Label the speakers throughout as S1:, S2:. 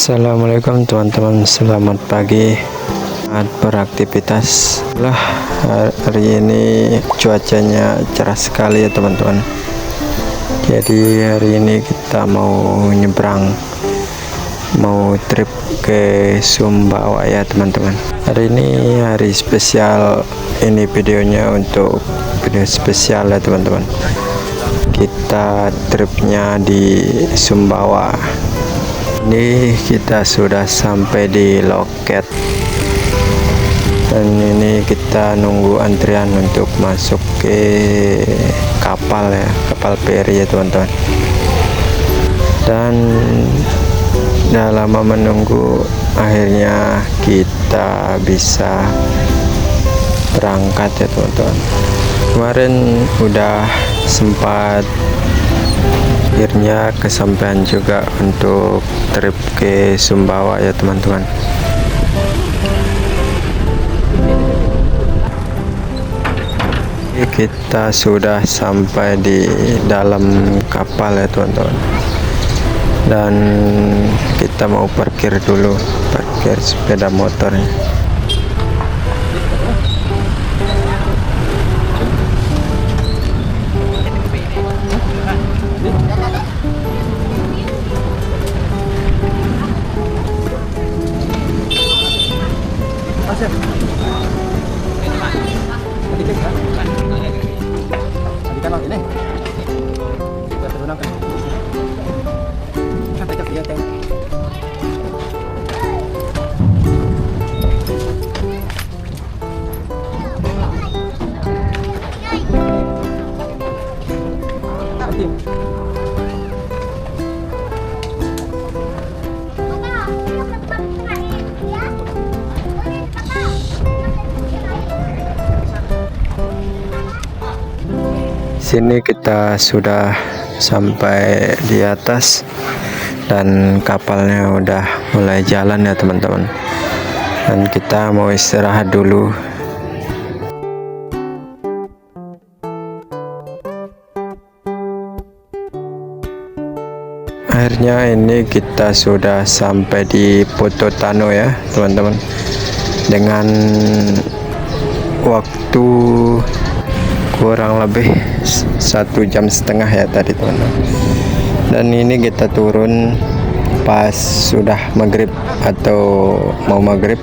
S1: Assalamualaikum teman-teman, selamat pagi. Selamat beraktivitas. Hari ini cuacanya cerah sekali ya teman-teman. Jadi hari ini kita mau nyebrang, mau trip ke Sumbawa ya teman-teman. Hari ini hari spesial, ini videonya untuk video spesial ya teman-teman. Kita tripnya di Sumbawa. Ini kita sudah sampai di loket dan ini kita nunggu antrian untuk masuk ke kapal ya, kapal feri ya teman-teman. Dan udah lama menunggu, akhirnya kita bisa berangkat ya teman-teman. Kemarin udah sempat, akhirnya kesampaian juga untuk trip ke Sumbawa ya teman-teman. Kita sudah sampai di dalam kapal ya teman-teman, dan kita mau parkir dulu, parkir sepeda motornya. Sini kita sudah sampai di atas dan kapalnya udah mulai jalan ya teman-teman, dan kita mau istirahat dulu. Akhirnya ini kita sudah sampai di Pototano ya teman-teman, dengan waktu kurang lebih 1,5 jam ya tadi teman-teman. Dan ini kita turun pas sudah maghrib atau mau maghrib,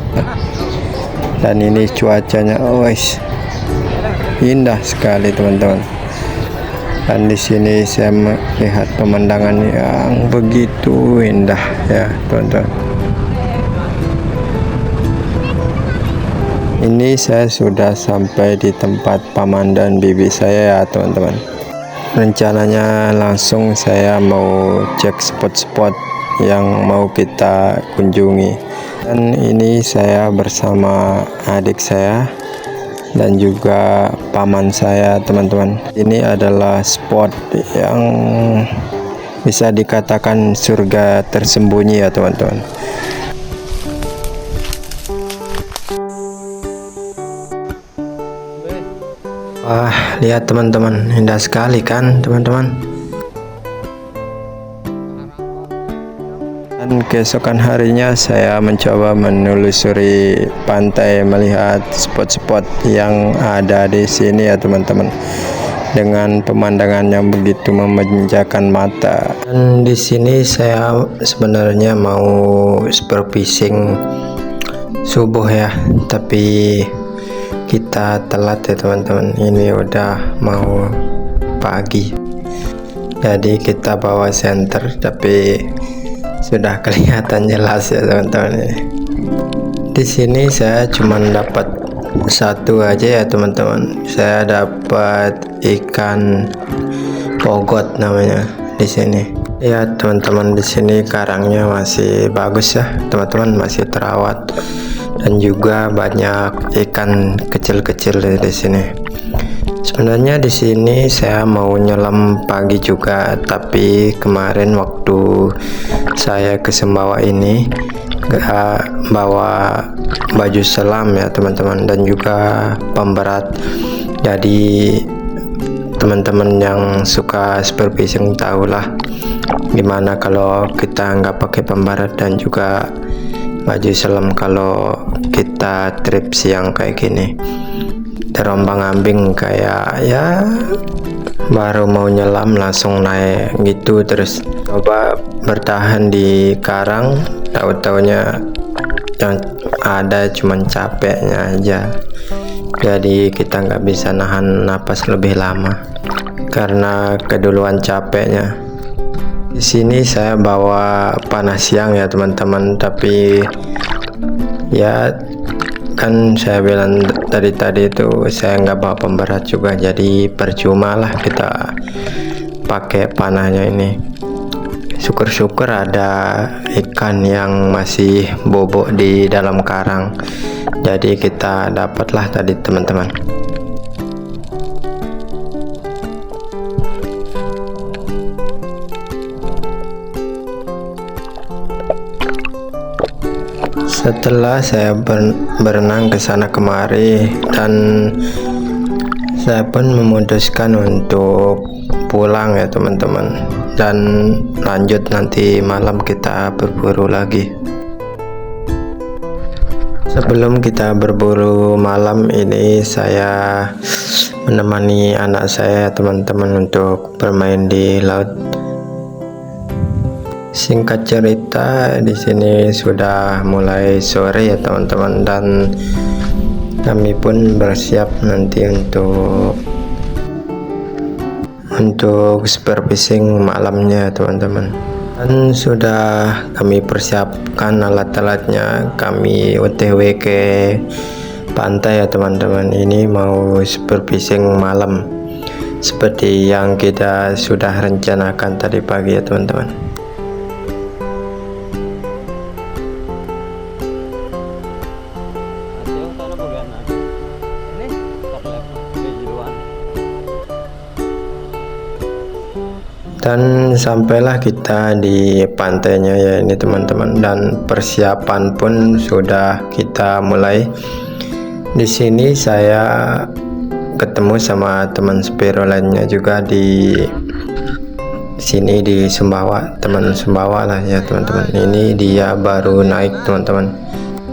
S1: dan ini cuacanya indah sekali teman-teman. Dan di sini saya melihat pemandangan yang begitu indah ya teman-teman. Ini saya sudah sampai di tempat paman dan bibi saya ya teman-teman. Rencananya langsung saya mau cek spot-spot yang mau kita kunjungi. Dan ini saya bersama adik saya dan juga paman saya teman-teman. Ini adalah spot yang bisa dikatakan surga tersembunyi ya teman-teman. Wah, lihat teman-teman, indah sekali kan teman-teman. Dan keesokan harinya saya mencoba menelusuri pantai, melihat spot-spot yang ada di sini ya teman-teman, dengan pemandangan yang begitu memanjakan mata. Dan di sini saya sebenarnya mau sport fishing subuh ya, tapi kita telat ya teman-teman. Ini udah mau pagi, jadi kita bawa senter, tapi sudah kelihatan jelas ya teman-teman. Di sini saya cuma dapat satu aja ya teman-teman. Saya dapat ikan pogot namanya di sini. Ya teman-teman, di sini karangnya masih bagus ya teman-teman, masih terawat, dan juga banyak ikan kecil-kecil di sini. Sebenarnya di sini saya mau nyelam pagi juga, tapi kemarin waktu saya ke Sumbawa ini gak bawa baju selam ya teman-teman, dan juga pemberat. Jadi teman-teman yang suka spear fishing tahulah gimana kalau kita nggak pakai pembarat dan juga baju selam kalau kita trip siang kayak gini, terombang-ambing kayak ya baru mau nyelam langsung naik gitu. Terus coba bertahan di karang, tahu-taunya yang ada cuman capeknya aja, jadi kita nggak bisa nahan napas lebih lama karena keduluan capeknya. Di sini saya bawa panas siang ya teman-teman, tapi ya kan saya bilang tadi itu saya nggak bawa pemberat juga, jadi percuma lah kita pakai panahnya ini. Syukur-syukur ada ikan yang masih bobok di dalam karang, jadi kita dapatlah tadi teman-teman. Setelah saya berenang ke sana kemari dan saya pun memutuskan untuk pulang ya teman-teman, dan lanjut nanti malam kita berburu lagi. Sebelum kita berburu malam ini, saya menemani anak saya teman-teman untuk bermain di laut. Singkat cerita, di sini sudah mulai sore ya teman-teman, dan kami pun bersiap nanti untuk spear fishing malamnya teman-teman. Dan sudah kami persiapkan alat-alatnya, kami OTW ke pantai ya teman-teman. Ini mau spear fishing malam seperti yang kita sudah rencanakan tadi pagi ya teman-teman. Dan sampailah kita di pantainya ya ini teman-teman, dan persiapan pun sudah kita mulai. Di sini saya ketemu sama teman Spiro lainnya juga di sini di Sumbawa, teman Sumbawa lah ya teman-teman. Ini dia baru naik teman-teman,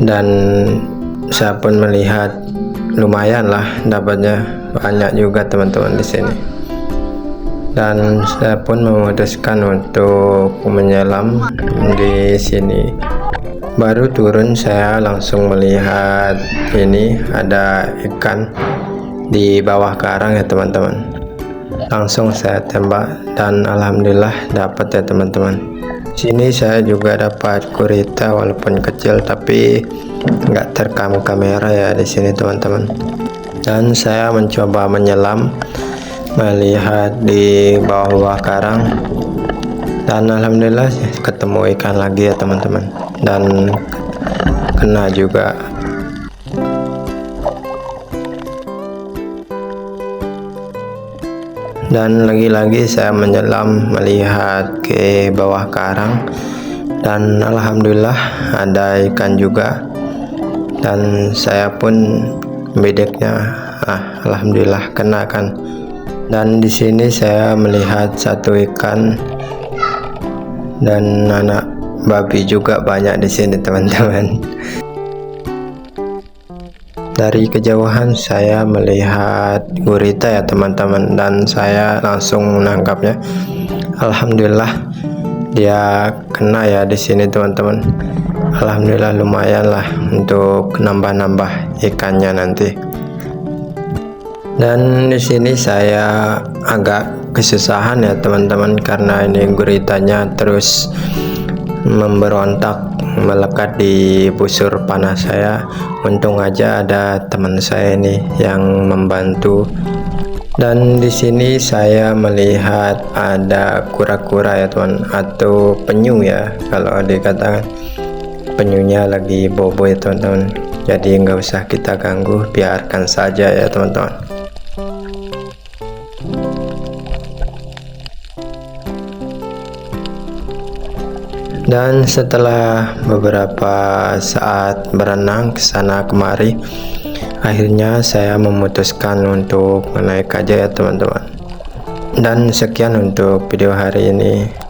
S1: dan saya pun melihat lumayan lah dapatnya, banyak juga teman-teman di sini. Dan saya pun memutuskan untuk menyelam di sini. Baru turun saya langsung melihat ini ada ikan di bawah karang ya teman-teman. Langsung saya tembak dan alhamdulillah dapat ya teman-teman. Sini saya juga dapat gurita walaupun kecil, tapi nggak terekam kamera ya di sini teman-teman. Dan saya mencoba menyelam, melihat di bawah karang, dan alhamdulillah ketemu ikan lagi ya teman-teman, dan kena juga. Dan lagi-lagi saya menyelam melihat ke bawah karang, dan alhamdulillah ada ikan juga, dan saya pun bedeknya alhamdulillah kena kan. Dan di sini saya melihat satu ikan dan anak babi juga banyak di sini teman-teman. Dari kejauhan saya melihat gurita ya teman-teman, dan saya langsung menangkapnya. Alhamdulillah dia kena ya di sini teman-teman. Alhamdulillah lumayan lah untuk nambah-nambah ikannya nanti. Dan di sini saya agak kesusahan ya teman-teman, karena ini guritanya terus memberontak melekat di busur panah saya. Untung aja ada teman saya ini yang membantu. Dan di sini saya melihat ada kura-kura ya teman, atau penyu ya kalau dikatakan. Penyunya lagi bobo ya teman-teman, jadi nggak usah kita ganggu, biarkan saja ya teman-teman. Dan setelah beberapa saat berenang ke sana kemari, akhirnya saya memutuskan untuk naik aja ya teman-teman. Dan sekian untuk video hari ini.